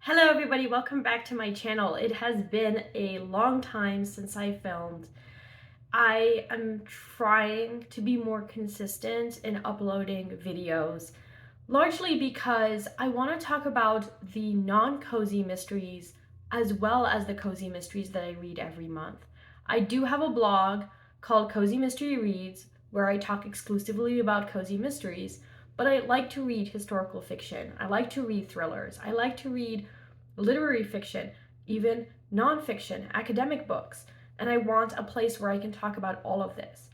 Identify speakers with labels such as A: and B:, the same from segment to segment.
A: Hello everybody, welcome back to my channel. It has been a long time since I filmed. I am trying to be more consistent in uploading videos, largely because I want to talk about the non-cozy mysteries as well as the cozy mysteries that I read every month. I do have a blog called Cozy Mystery Reads where I talk exclusively about cozy mysteries, but I like to read historical fiction. I like to read thrillers. I like to read literary fiction, even nonfiction, academic books, and I want a place where I can talk about all of this.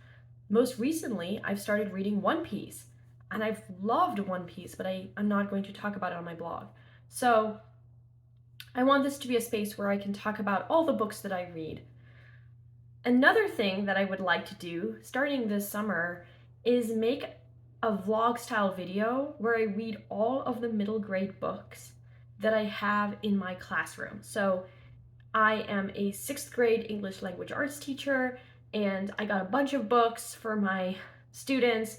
A: Most recently, I've started reading One Piece, and I've loved One Piece, but I'm not going to talk about it on my blog. So I want this to be a space where I can talk about all the books that I read. Another thing that I would like to do, starting this summer, is make a vlog style video where I read all of the middle grade books that I have in my classroom. So I am a 6th grade English language arts teacher, and I got a bunch of books for my students.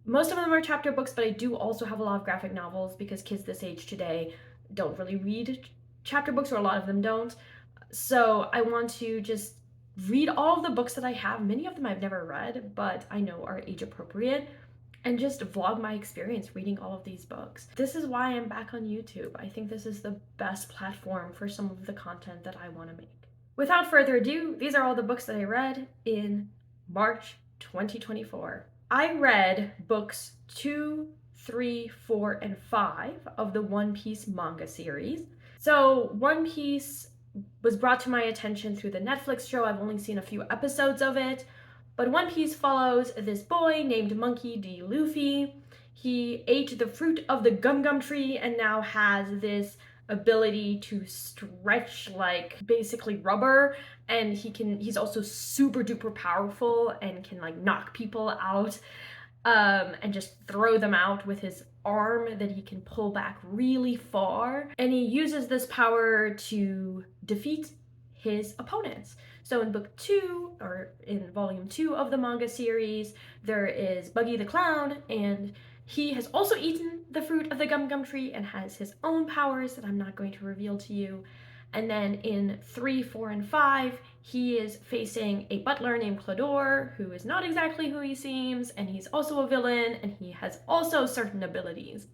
A: Most of them are chapter books, but I do also have a lot of graphic novels because kids this age today don't really read chapter books, or a lot of them don't. So I want to just read all of the books that I have. Many of them I've never read, but I know are age appropriate, and just vlog my experience reading all of these books. This is why I'm back on YouTube. I think this is the best platform for some of the content that I want to make. Without further ado, these are all the books that I read in March 2024. I read books 2, 3, 4, and 5 of the One Piece manga series. So One Piece was brought to my attention through the Netflix show. I've only seen a few episodes of it, but One Piece follows this boy named Monkey D. Luffy. He ate the fruit of the Gum Gum tree and now has this ability to stretch like basically rubber, and he's also super duper powerful and can like knock people out and just throw them out with his arm that he can pull back really far. And he uses this power to defeat his opponents. So in book 2, or in volume 2 of the manga series, there is Buggy the Clown, and he has also eaten the fruit of the Gum Gum tree and has his own powers that I'm not going to reveal to you. And then in 3, 4, and 5, he is facing a butler named Clador, who is not exactly who he seems, and he's also a villain, and he has also certain abilities.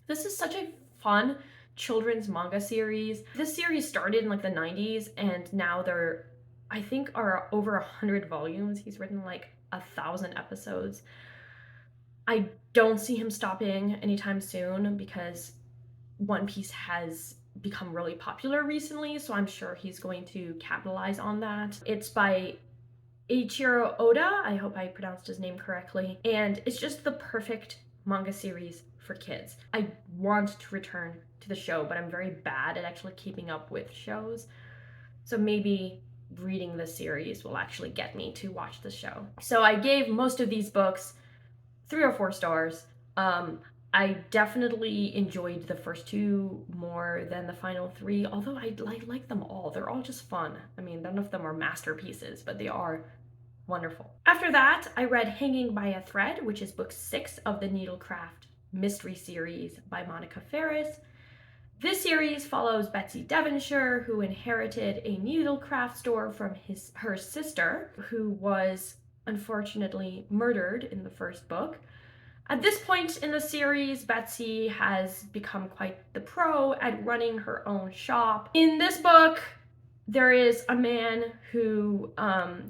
A: This is such a fun children's manga series. This series started in like the 90s, and now there, I think, are over 100 volumes. He's written like 1,000 episodes. I don't see him stopping anytime soon because One Piece has become really popular recently, so I'm sure he's going to capitalize on that. It's by Eiichiro Oda, I hope I pronounced his name correctly, and it's just the perfect manga series for kids. I want to return to the show, but I'm very bad at actually keeping up with shows, so maybe reading the series will actually get me to watch the show. So I gave most of these books 3 or 4 stars. I definitely enjoyed the first 2 more than the final 3, although I like them all. They're all just fun. I mean, none of them are masterpieces, but they are wonderful. After that, I read Hanging by a Thread, which is book 6 of the Needlecraft mystery series by Monica Ferris. This series follows Betsy Devonshire, who inherited a needlecraft store from her sister, who was unfortunately murdered in the first book. At this point in the series, Betsy has become quite the pro at running her own shop. In this book, there is a man who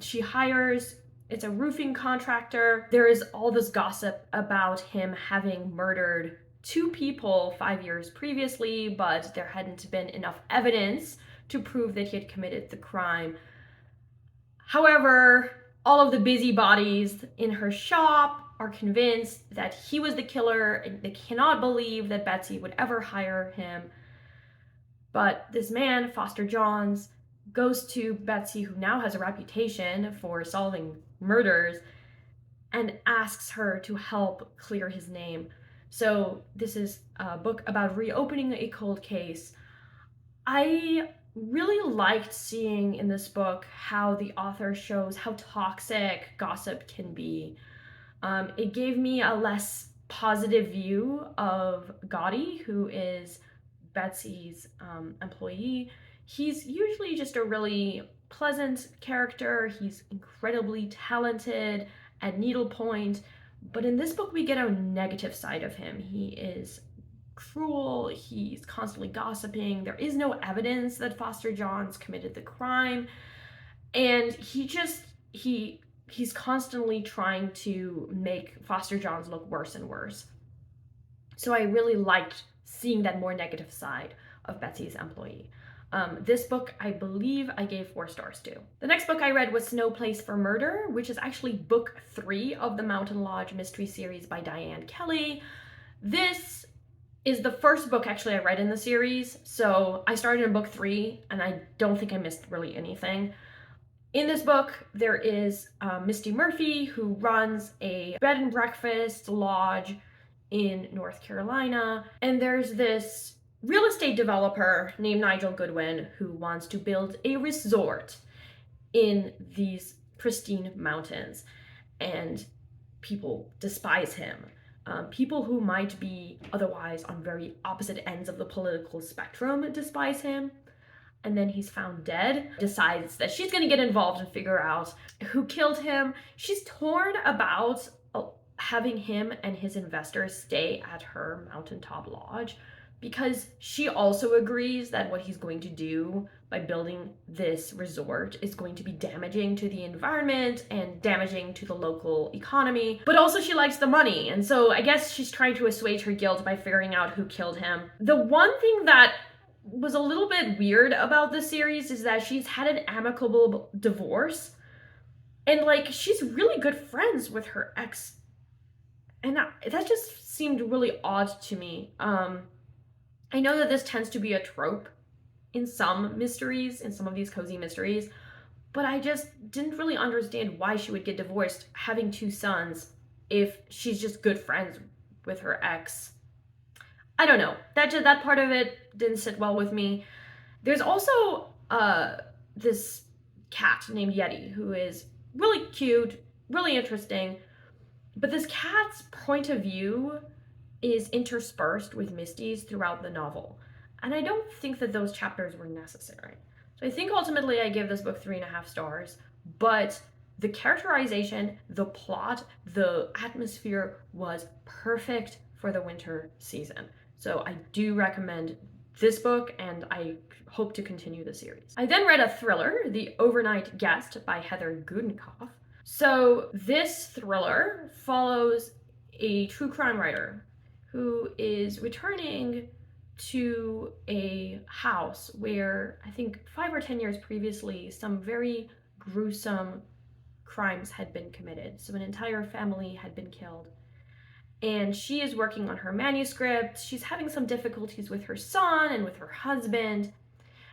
A: she hires. It's a roofing contractor. There is all this gossip about him having murdered 2 people 5 years previously, but there hadn't been enough evidence to prove that he had committed the crime. However, all of the busybodies in her shop are convinced that he was the killer, and they cannot believe that Betsy would ever hire him. But this man, Foster Johns, goes to Betsy, who now has a reputation for solving murders, and asks her to help clear his name. So this is a book about reopening a cold case. I really liked seeing in this book how the author shows how toxic gossip can be. It gave me a less positive view of Gotti, who is Betsy's employee. He's usually just a really pleasant character. He's incredibly talented at needlepoint, but in this book we get a negative side of him. He is cruel, he's constantly gossiping, there is no evidence that Foster Johns committed the crime, and he's constantly trying to make Foster Johns look worse and worse. So I really liked seeing that more negative side of Betsy's employee. This book, I believe I gave 4 stars to. The next book I read was No Place for Murder, which is actually book 3 of the Mountain Lodge mystery series by Diane Kelly. This is the first book actually I read in the series, so I started in book 3, and I don't think I missed really anything. In this book, there is Misty Murphy, who runs a bed and breakfast lodge in North Carolina, and there's this real estate developer named Nigel Goodwin who wants to build a resort in these pristine mountains, and people despise him. People who might be otherwise on very opposite ends of the political spectrum despise him. And then he's found dead, decides that she's gonna get involved and figure out who killed him. She's torn about having him and his investors stay at her mountaintop lodge, because she also agrees that what he's going to do by building this resort is going to be damaging to the environment and damaging to the local economy. But also she likes the money, and so I guess she's trying to assuage her guilt by figuring out who killed him. The one thing that was a little bit weird about this series is that she's had an amicable divorce, and like she's really good friends with her ex, and that just seemed really odd to me. I know that this tends to be a trope in some mysteries, in some of these cozy mysteries, but I just didn't really understand why she would get divorced having 2 sons if she's just good friends with her ex. I don't know. That part of it didn't sit well with me. There's also this cat named Yeti who is really cute, really interesting, but this cat's point of view is interspersed with Misty's throughout the novel, and I don't think that those chapters were necessary. So I think ultimately I give this book 3.5 stars, but the characterization, the plot, the atmosphere was perfect for the winter season. So I do recommend this book, and I hope to continue the series. I then read a thriller, The Overnight Guest by Heather Gudenkauf. So this thriller follows a true crime writer who is returning to a house where I think 5 or 10 years previously some very gruesome crimes had been committed. So an entire family had been killed. And she is working on her manuscript. She's having some difficulties with her son and with her husband.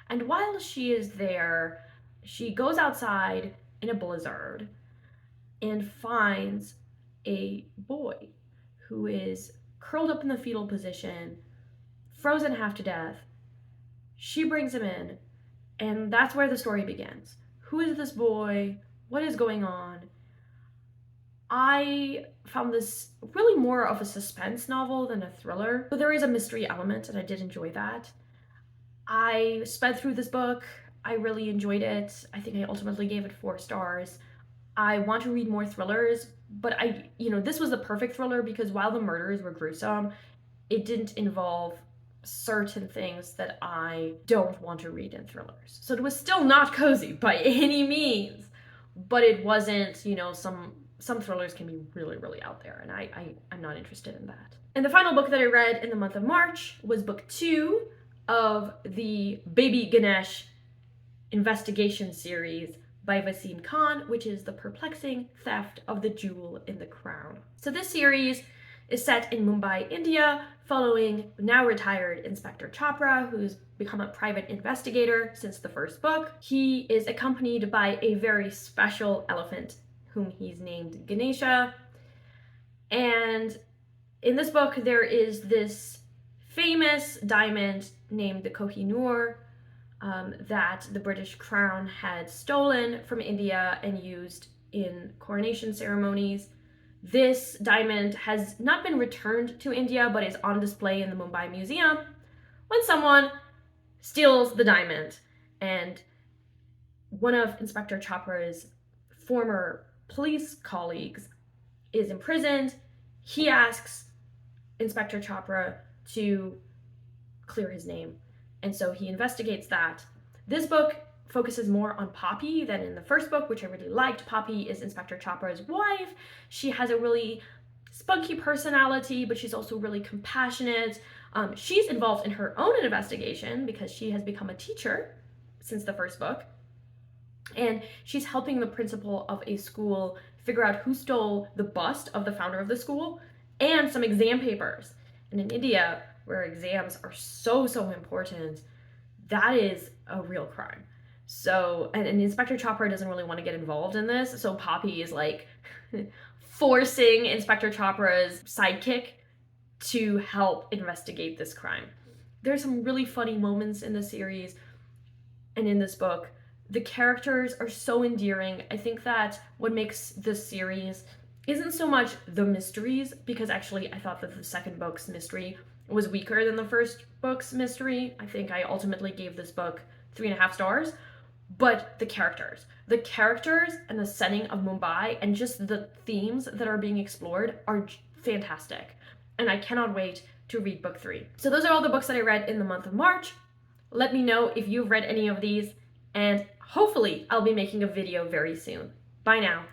A: And while she is there, she goes outside in a blizzard and finds a boy who is curled up in the fetal position, frozen half to death. She brings him in, and that's where the story begins. Who is this boy? What is going on? I found this really more of a suspense novel than a thriller, but there is a mystery element, and I did enjoy that. I sped through this book. I really enjoyed it. I think I ultimately gave it 4 stars. I want to read more thrillers, but this was the perfect thriller because while the murders were gruesome, it didn't involve certain things that I don't want to read in thrillers. So it was still not cozy by any means, but it wasn't, some thrillers can be really, really out there, and I'm not interested in that. And the final book that I read in the month of March was book 2 of the Baby Ganesh investigation series by Wasim Khan, which is The Perplexing Theft of the Jewel in the Crown. So this series is set in Mumbai, India, following now retired Inspector Chopra, who's become a private investigator since the first book. He is accompanied by a very special elephant whom he's named Ganesha. And in this book, there is this famous diamond named the Kohinoor that the British Crown had stolen from India and used in coronation ceremonies. This diamond has not been returned to India, but is on display in the Mumbai Museum, when someone steals the diamond, and one of Inspector Chopra's former police colleagues is imprisoned. He asks Inspector Chopra to clear his name, and so he investigates that. This book focuses more on Poppy than in the first book, which I really liked. Poppy is Inspector Chopra's wife. She has a really spunky personality, but she's also really compassionate. She's involved in her own investigation because she has become a teacher since the first book. And she's helping the principal of a school figure out who stole the bust of the founder of the school and some exam papers. And in India, where exams are so important, that is a real crime. So, and Inspector Chopra doesn't really want to get involved in this, so Poppy is like forcing Inspector Chopra's sidekick to help investigate this crime. There's some really funny moments in the series and in this book. The characters are so endearing. I think that what makes this series isn't so much the mysteries, because actually I thought that the second book's mystery was weaker than the first book's mystery. I think I ultimately gave this book 3.5 stars. But the characters and the setting of Mumbai and just the themes that are being explored are fantastic. And I cannot wait to read book 3. So those are all the books that I read in the month of March. Let me know if you've read any of these, and hopefully I'll be making a video very soon. Bye now.